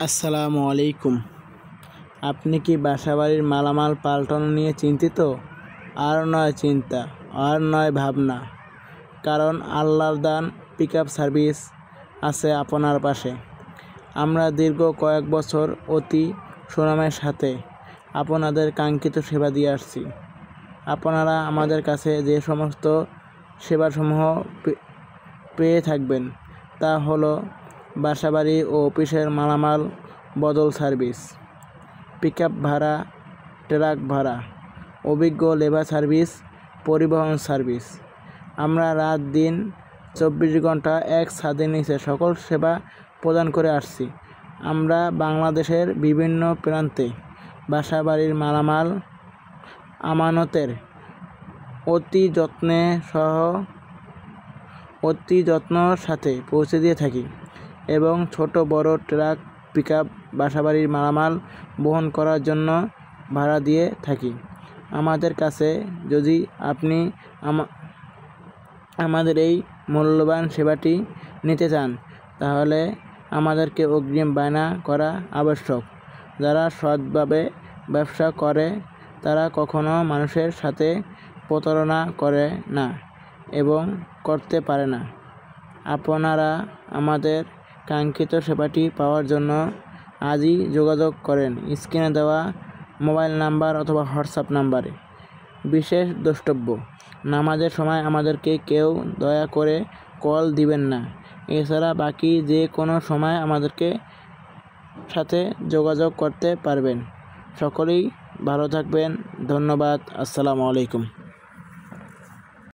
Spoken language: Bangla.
আসসালামু আলাইকুম। আপনি কি বাসাবাড়ির মালামাল পাল্টানো নিয়ে চিন্তিত? আর নয় চিন্তা, আর নয় ভাবনা, কারণ আল্লাহর দান পিকআপ সার্ভিস আছে আপনার পাশে। আমরা দীর্ঘ কয়েক বছর অতি সুনামের সাথে আপনাদের কাঙ্ক্ষিত সেবা দিয়ে আসছি। আপনারা আমাদের কাছে যে সমস্ত সেবাসমূহ পেয়ে থাকবেন তা হলো বাসাবাড়ি ও অফিসের মালামাল বদল সার্ভিস, পিকআপ ভাড়া, ট্রাক ভাড়া, অভিজ্ঞ লেবার সার্ভিস, পরিবহন সার্ভিস। আমরা রাত দিন 24 ঘন্টা এক ছাদের নিচে সকল সেবা প্রদান করে আসছি। আমরা বাংলাদেশের বিভিন্ন প্রান্তে বাসাবাড়ির মালামাল আমানতের অতি যত্নর সাথে পৌঁছে দিয়ে থাকি এবং ছোট বড় ট্রাক, পিকআপ বাসাবাড়ির মালামাল বহন করার জন্য ভাড়া দিয়ে থাকি। আমাদের কাছে যদি আপনি আমাদের এই মূল্যবান সেবাটি নিতে চান, তাহলে আমাদেরকে অগ্রিম বায়না করা আবশ্যক। যারা সৎভাবে ব্যবসা করে তারা কখনো মানুষের সাথে প্রতারণা করে না এবং করতে পারে না। আপনারা আমাদের কাঙ্ক্ষিত সেবাটি পাওয়ার জন্য আজই যোগাযোগ করেন স্ক্রিনে দেওয়া মোবাইল নাম্বার অথবা হোয়াটসঅ্যাপ নাম্বারে। বিশেষ দ্রষ্টব্য: নামাজের সময় আমাদেরকে কেউ দয়া করে কল দিবেন না। এছাড়া বাকি যে কোনো সময় আমাদেরকে সাথে যোগাযোগ করতে পারবেন। সকলেই ভালো থাকবেন। ধন্যবাদ। আসসালামু আলাইকুম।